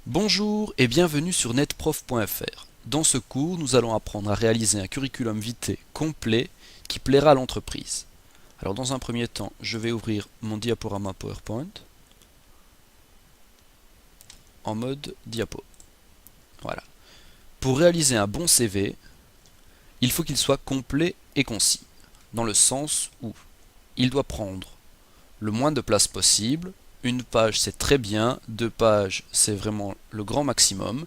Bonjour et bienvenue sur netprof.fr. Dans ce cours, nous allons apprendre à réaliser un curriculum vitae complet qui plaira à l'entreprise. Alors dans un premier temps, je vais ouvrir mon diaporama PowerPoint en mode diapo. Voilà. Pour réaliser un bon CV, il faut qu'il soit complet et concis, dans le sens où il doit prendre le moins de place possible. Une page c'est très bien, 2 pages c'est vraiment le grand maximum,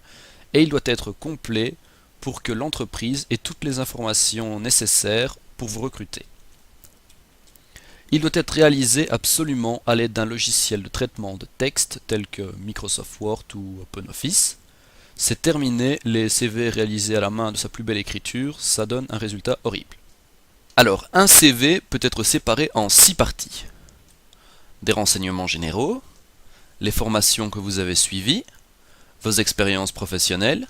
et il doit être complet pour que l'entreprise ait toutes les informations nécessaires pour vous recruter. Il doit être réalisé absolument à l'aide d'un logiciel de traitement de texte tel que Microsoft Word ou OpenOffice. C'est terminé, les CV réalisés à la main de sa plus belle écriture, ça donne un résultat horrible. Alors, un CV peut être séparé en 6 parties. Des renseignements généraux, les formations que vous avez suivies, vos expériences professionnelles,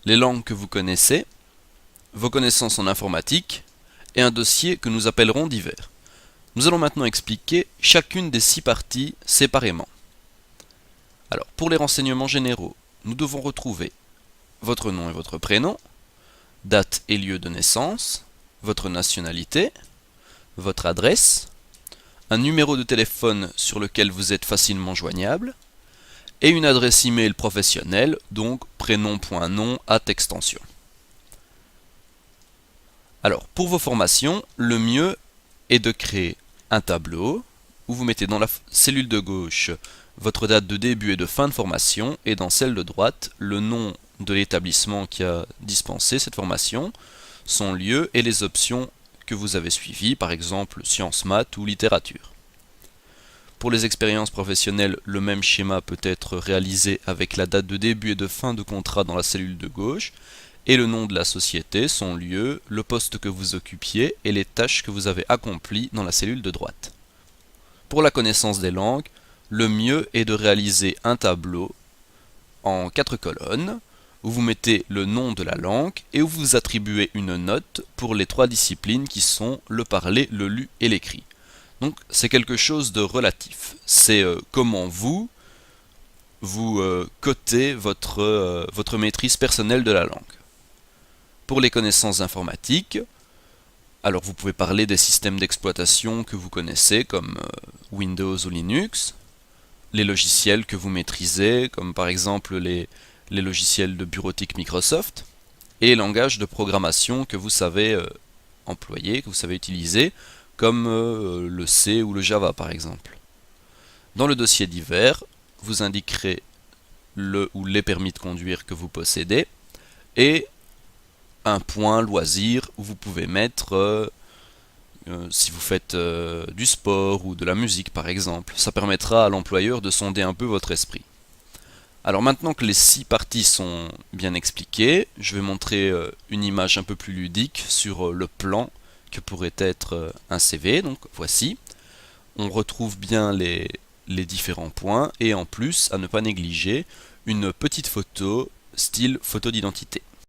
les langues que vous connaissez, vos connaissances en informatique et un dossier que nous appellerons divers. Nous allons maintenant expliquer chacune des 6 parties séparément. Alors, pour les renseignements généraux, nous devons retrouver votre nom et votre prénom, date et lieu de naissance, votre nationalité, votre adresse, un numéro de téléphone sur lequel vous êtes facilement joignable, et une adresse email professionnelle, donc prénom.nom@extension. Alors, pour vos formations, le mieux est de créer un tableau où vous mettez dans la cellule de gauche votre date de début et de fin de formation, et dans celle de droite, le nom de l'établissement qui a dispensé cette formation, son lieu et les options que vous avez suivies, par exemple sciences, maths ou littérature. Pour les expériences professionnelles, le même schéma peut être réalisé avec la date de début et de fin de contrat dans la cellule de gauche, et le nom de la société, son lieu, le poste que vous occupiez et les tâches que vous avez accomplies dans la cellule de droite. Pour la connaissance des langues, le mieux est de réaliser un tableau en 4 colonnes, où vous mettez le nom de la langue et où vous attribuez une note pour les 3 disciplines qui sont le parler, le lu et l'écrit. Donc c'est quelque chose de relatif. C'est comment vous cotez votre maîtrise personnelle de la langue. Pour les connaissances informatiques, alors vous pouvez parler des systèmes d'exploitation que vous connaissez comme Windows ou Linux, les logiciels que vous maîtrisez comme par exemple les logiciels de bureautique Microsoft, et les langages de programmation que vous savez employer, que vous savez utiliser, comme le C ou le Java par exemple. Dans le dossier divers, vous indiquerez le ou les permis de conduire que vous possédez, et un point loisir où vous pouvez mettre si vous faites du sport ou de la musique par exemple. Ça permettra à l'employeur de sonder un peu votre esprit. Alors maintenant que les 6 parties sont bien expliquées, je vais montrer une image un peu plus ludique sur le plan que pourrait être un CV. Donc voici, on retrouve bien les différents points, et en plus, à ne pas négliger, une petite photo style photo d'identité.